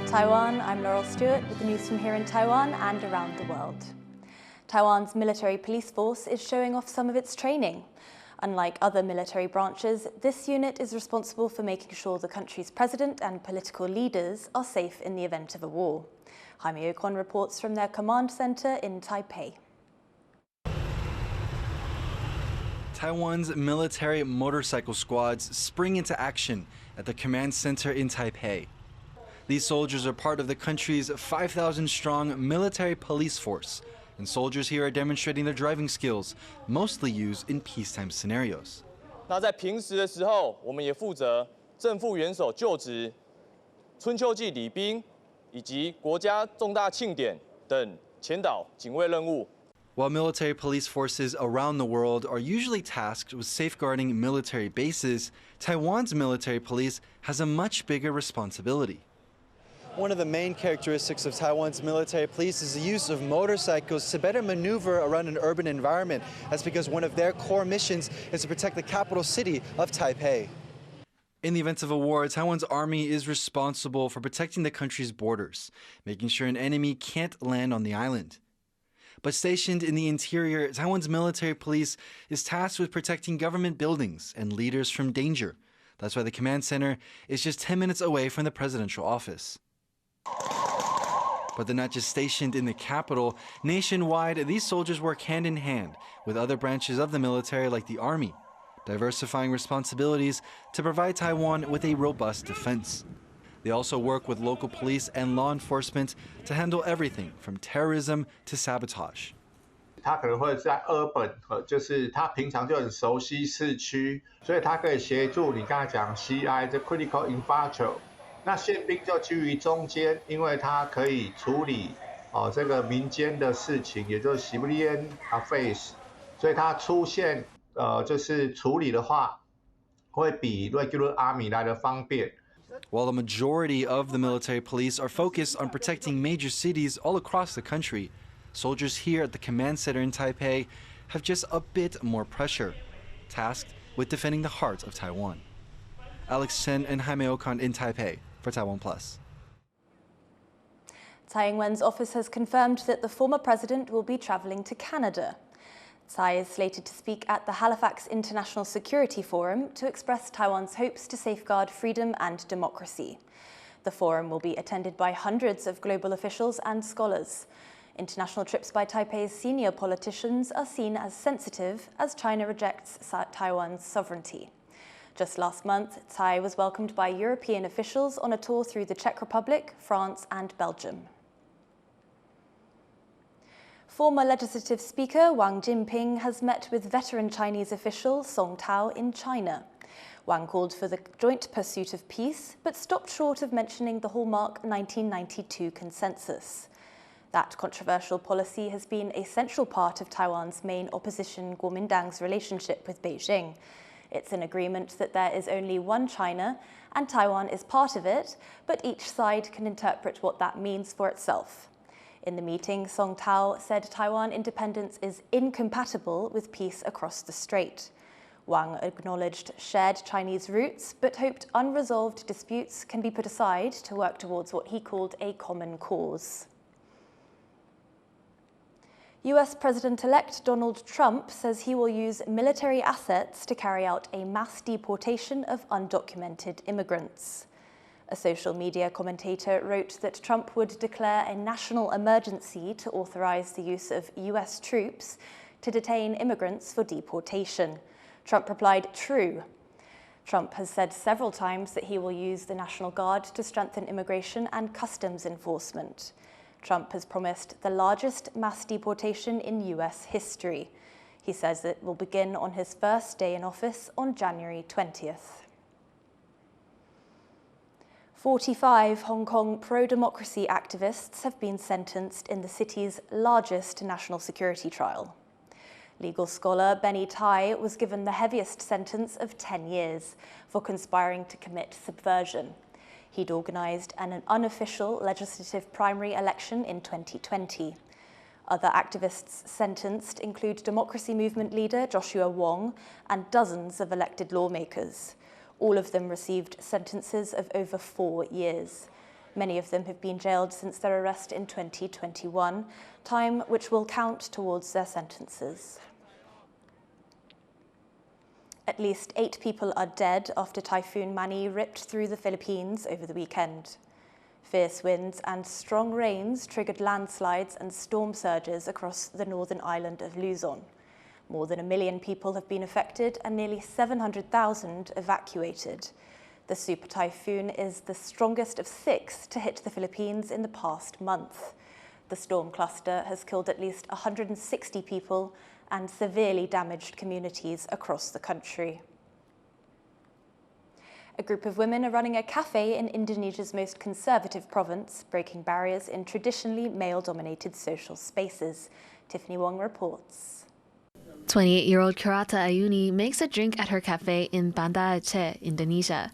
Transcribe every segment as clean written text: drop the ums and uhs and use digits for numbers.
Taiwan, I'm Laurel Stewart with the news from here in Taiwan and around the world. Taiwan's military police force is showing off some of its training. Unlike other military branches, this unit is responsible for making sure the country's president and political leaders are safe in the event of a war. Ing-wen reports from their command center in Taipei. Taiwan's military motorcycle squads spring into action at the command center in Taipei. These soldiers are part of the country's 5,000-strong military police force, and soldiers here are demonstrating their driving skills, mostly used in peacetime scenarios. 那在平时的时候，我们也负责正副元首就职、春秋季礼宾以及国家重大庆典等前导警卫任务。 While military police forces around the world are usually tasked with safeguarding military bases, Taiwan's military police has a much bigger responsibility. One of the main characteristics of Taiwan's military police is the use of motorcycles to better maneuver around an urban environment. That's because one of their core missions is to protect the capital city of Taipei. In the event of a war, Taiwan's army is responsible for protecting the country's borders, making sure an enemy can't land on the island. But stationed in the interior, Taiwan's military police is tasked with protecting government buildings and leaders from danger. That's why the command center is just 10 minutes away from the presidential office. But they're not just stationed in the capital. Nationwide, these soldiers work hand in hand with other branches of the military like the army, diversifying responsibilities to provide Taiwan with a robust defense. They also work with local police and law enforcement to handle everything from terrorism to sabotage. 他可能会在urban，就是他平常就很熟悉市区，所以他可以协助你刚才讲 CI 这 critical infrastructure。 那宪兵就居于中间，因为他可以处理这个民间的事情，也就是 civilian affairs， 所以他出现就是处理的话，会比 regular army 来的方便。 While the majority of the military police are focused on protecting major cities all across the country, soldiers here at the command center in Taipei have just a bit more pressure, tasked with defending the heart of Taiwan. Alex Chen and Jaime Ocon in Taipei for TaiwanPlus. Tsai Ing-wen's office has confirmed that the former president will be travelling to Canada. Tsai is slated to speak at the Halifax International Security Forum to express Taiwan's hopes to safeguard freedom and democracy. The forum will be attended by hundreds of global officials and scholars. International trips by Taipei's senior politicians are seen as sensitive as China rejects Taiwan's sovereignty. Just last month, Tsai was welcomed by European officials on a tour through the Czech Republic, France and Belgium. Former Legislative Speaker Wang Jinping has met with veteran Chinese official Song Tao in China. Wang called for the joint pursuit of peace, but stopped short of mentioning the hallmark 1992 consensus. That controversial policy has been a central part of Taiwan's main opposition Kuomintang's relationship with Beijing. It's an agreement that there is only one China, and Taiwan is part of it, but each side can interpret what that means for itself. In the meeting, Song Tao said Taiwan independence is incompatible with peace across the strait. Wang acknowledged shared Chinese roots, but hoped unresolved disputes can be put aside to work towards what he called a common cause. US President-elect Donald Trump says he will use military assets to carry out a mass deportation of undocumented immigrants. A social media commentator wrote that Trump would declare a national emergency to authorize the use of US troops to detain immigrants for deportation. Trump replied, "True." Trump has said several times that he will use the National Guard to strengthen immigration and customs enforcement. Trump has promised the largest mass deportation in US history. He says it will begin on his first day in office on January 20th. 45 Hong Kong pro-democracy activists have been sentenced in the city's largest national security trial. Legal scholar Benny Tai was given the heaviest sentence of 10 years for conspiring to commit subversion. He'd organised an unofficial legislative primary election in 2020. Other activists sentenced include democracy movement leader Joshua Wong and dozens of elected lawmakers. All of them received sentences of over 4 years. Many of them have been jailed since their arrest in 2021, time which will count towards their sentences. At least 8 people are dead after Typhoon Mani ripped through the Philippines over the weekend. Fierce winds and strong rains triggered landslides and storm surges across the northern island of Luzon. More than 1 million people have been affected and nearly 700,000 evacuated. The super typhoon is the strongest of 6 to hit the Philippines in the past month. The storm cluster has killed at least 160 people and severely damaged communities across the country. A group of women are running a cafe in Indonesia's most conservative province, breaking barriers in traditionally male-dominated social spaces. Tiffany Wong reports. 28-year-old Kurata Ayuni makes a drink at her cafe in Banda, Aceh, Indonesia.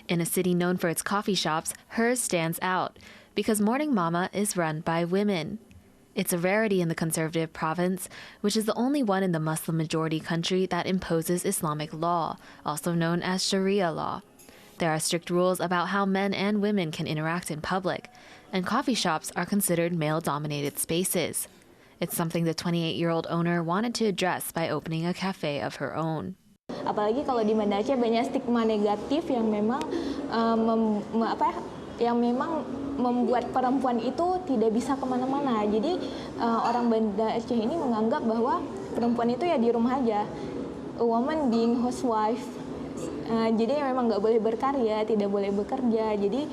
In a city known for its coffee shops, hers stands out because Morning Mama is run by women. It's a rarity in the conservative province, which is the only one in the Muslim-majority country that imposes Islamic law, also known as Sharia law. There are strict rules about how men and women can interact in public, and coffee shops are considered male-dominated spaces. It's something the 28-year-old owner wanted to address by opening a cafe of her own. Apalagi kalau di Banda Aceh banyak stigma negatif yang memang membuat perempuan itu tidak bisa kemana-mana. Jadi orang Banda Aceh ini menganggap bahwa perempuan itu ya di rumah aja, a woman being housewife. Jadi memang nggak boleh berkarya, tidak boleh bekerja. Jadi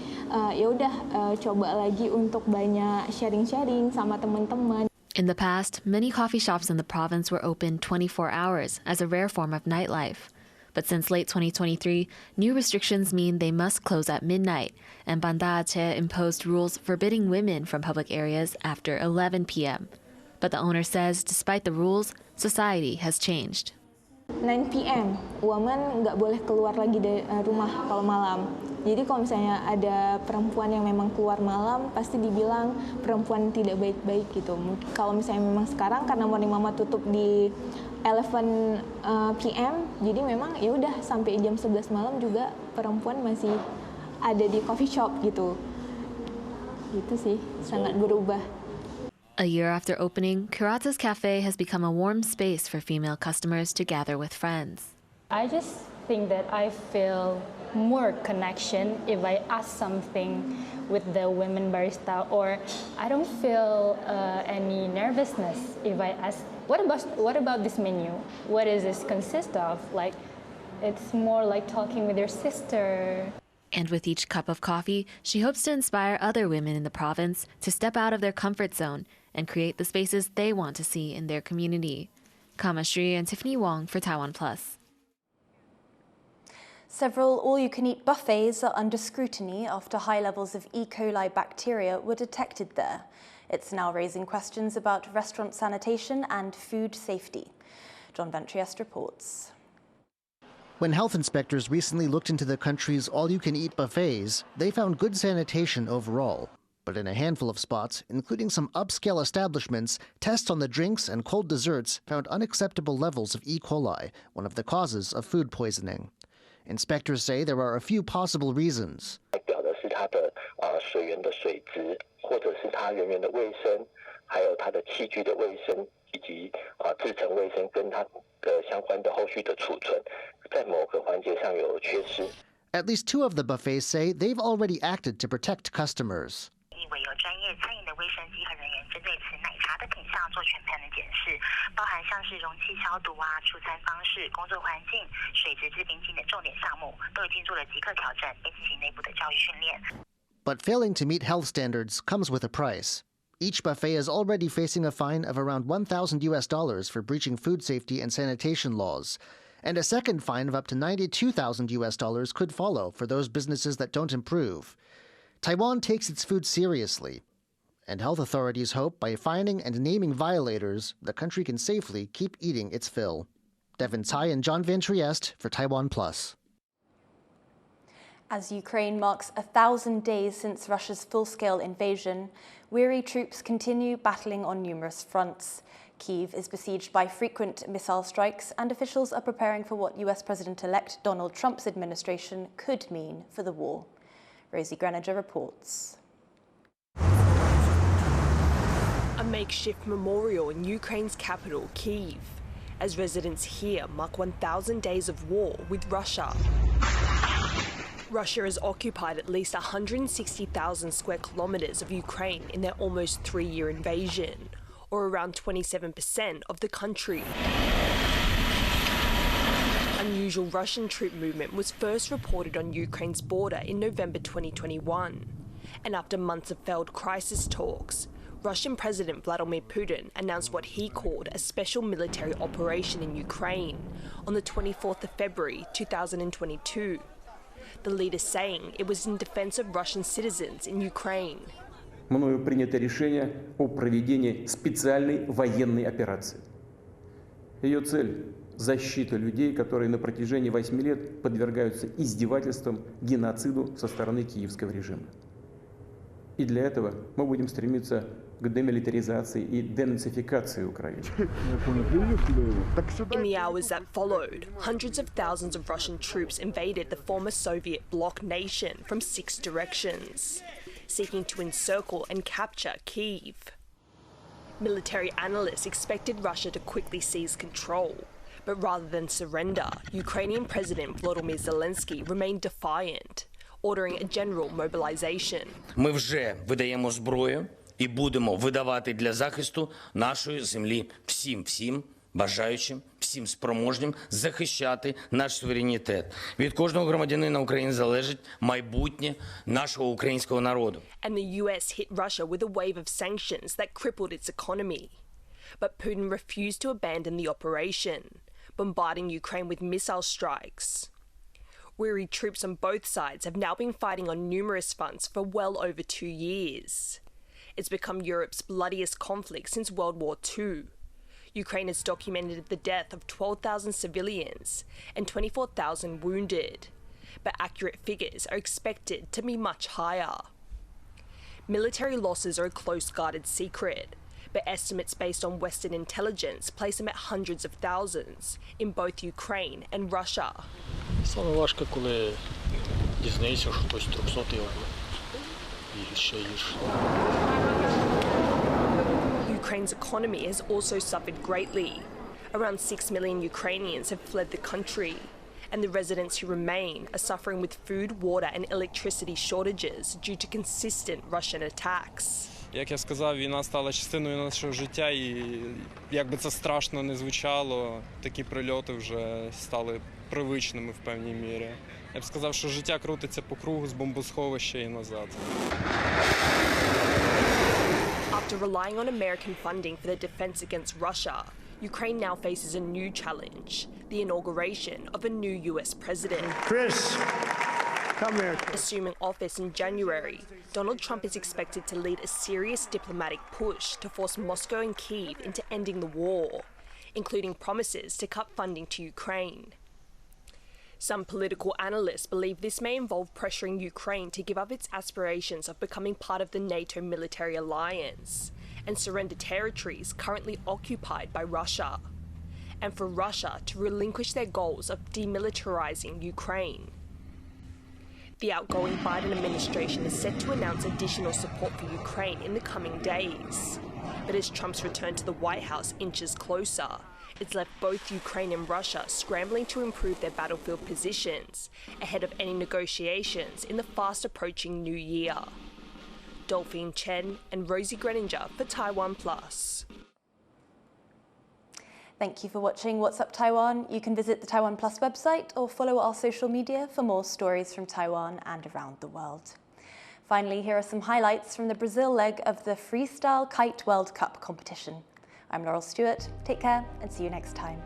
ya udah coba lagi untuk banyak sharing-sharing sama teman-teman. In the past, many coffee shops in the province were open 24 hours as a rare form of nightlife. But since late 2023, new restrictions mean they must close at midnight, and Banda Aceh imposed rules forbidding women from public areas after 11 p.m. But the owner says despite the rules, society has changed. 9 p.m. woman nggak boleh keluar lagi dari rumah kalau malam. Jadi kalau misalnya ada perempuan yang memang keluar malam, pasti dibilang perempuan tidak baik-baik gitu. Kalau misalnya memang sekarang karena Morning Mama tutup di 11 p.m. jadi memang ya udah sampai jam 11 malam juga perempuan masih ada di coffee shop gitu. Gitu sih, sangat berubah. A year after opening, Kurata's cafe has become a warm space for female customers to gather with friends. I just think that I feel more connection if I ask something with the women barista, or I don't feel any nervousness if I ask, what about this menu? What does this consist of? Like, it's more like talking with your sister. And with each cup of coffee, she hopes to inspire other women in the province to step out of their comfort zone and create the spaces they want to see in their community. Kama Shri and Tiffany Wong for TaiwanPlus. Several all-you-can-eat buffets are under scrutiny after high levels of E.coli bacteria were detected there. It's now raising questions about restaurant sanitation and food safety. John Ventriest reports. When health inspectors recently looked into the country's all-you-can-eat buffets, they found good sanitation overall. But in a handful of spots, including some upscale establishments, tests on the drinks and cold desserts found unacceptable levels of E. coli, one of the causes of food poisoning. Inspectors say there are a few possible reasons. At least 2 of the buffets say they've already acted to protect customers. But failing to meet health standards comes with a price. Each buffet is already facing a fine of around $1,000 for breaching food safety and sanitation laws. And a second fine of up to $92,000 could follow for those businesses that don't improve. Taiwan takes its food seriously, and health authorities hope by fining and naming violators, the country can safely keep eating its fill. Devin Tsai and John Ventriest for TaiwanPlus. As Ukraine marks 1,000 days since Russia's full-scale invasion, weary troops continue battling on numerous fronts. Kyiv is besieged by frequent missile strikes, and officials are preparing for what US President-elect Donald Trump's administration could mean for the war. Rosie Greninger reports. A makeshift memorial in Ukraine's capital, Kyiv, as residents here mark 1,000 days of war with Russia. Russia has occupied at least 160,000 square kilometres of Ukraine in their almost 3-year invasion, or around 27% of the country. Unusual Russian troop movement was first reported on Ukraine's border in November 2021. And after months of failed crisis talks, Russian President Vladimir Putin announced what he called a special military operation in Ukraine on the 24th of February 2022. The leader saying it was in defense of Russian citizens in Ukraine. Мною принято решение о проведении специальной военной операции. Ее цель – защита людей, которые на протяжении 8 лет подвергаются издевательствам, геноциду со стороны киевского режима. И для этого мы будем стремиться к демилитаризации и денацификации Украины. In the hours that followed, hundreds of thousands of Russian troops invaded the former Soviet bloc nation from 6 directions, seeking to encircle and capture Kyiv. Military analysts expected Russia to quickly seize control, but rather than surrender, Ukrainian President Volodymyr Zelensky remained defiant, ordering a general mobilization. Ми вже видаємо зброю і будемо видавати для захисту нашої землі всім бажаючим, всім спроможним захищати наш суверенітет. Від кожного громадянина України залежить майбутнє нашого українського народу. And the US hit Russia with a wave of sanctions that crippled its economy. But Putin refused to abandon the operation, bombarding Ukraine with missile strikes. Weary troops on both sides have now been fighting on numerous fronts for well over 2 years. It's become Europe's bloodiest conflict since World War II. Ukraine has documented the death of 12,000 civilians and 24,000 wounded, but accurate figures are expected to be much higher. Military losses are a close guarded secret, but estimates based on Western intelligence place them at hundreds of thousands in both Ukraine and Russia. Саме важко, коли дізнаєшся, що хтось 300-й і ще гірше. Ukraine's economy has also suffered greatly. Around 6 million Ukrainians have fled the country, and the residents who remain are suffering with food, water and electricity shortages due to consistent Russian attacks. Як я сказав, війна стала частиною нашого життя, і як би це страшно не звучало, такі прильоти вже стали привичними в певній мірі. Я б сказав, що життя крутиться по кругу з бомбосховища і назад. After relying on American funding for their defense against Russia, Ukraine now faces a new challenge, the inauguration of a new US president. Chris, come here. Assuming office in January, Donald Trump is expected to lead a serious diplomatic push to force Moscow and Kyiv into ending the war, including promises to cut funding to Ukraine. Some political analysts believe this may involve pressuring Ukraine to give up its aspirations of becoming part of the NATO military alliance and surrender territories currently occupied by Russia, and for Russia to relinquish their goals of demilitarizing Ukraine. The outgoing Biden administration is set to announce additional support for Ukraine in the coming days. But as Trump's return to the White House inches closer, it's left both Ukraine and Russia scrambling to improve their battlefield positions ahead of any negotiations in the fast-approaching new year. Dolphine Chen and Rosie Greninger for TaiwanPlus. Thank you for watching What's Up Taiwan. You can visit the TaiwanPlus website or follow our social media for more stories from Taiwan and around the world. Finally, here are some highlights from the Brazil leg of the Freestyle Kite World Cup competition. I'm Laurel Stewart. Take care and see you next time.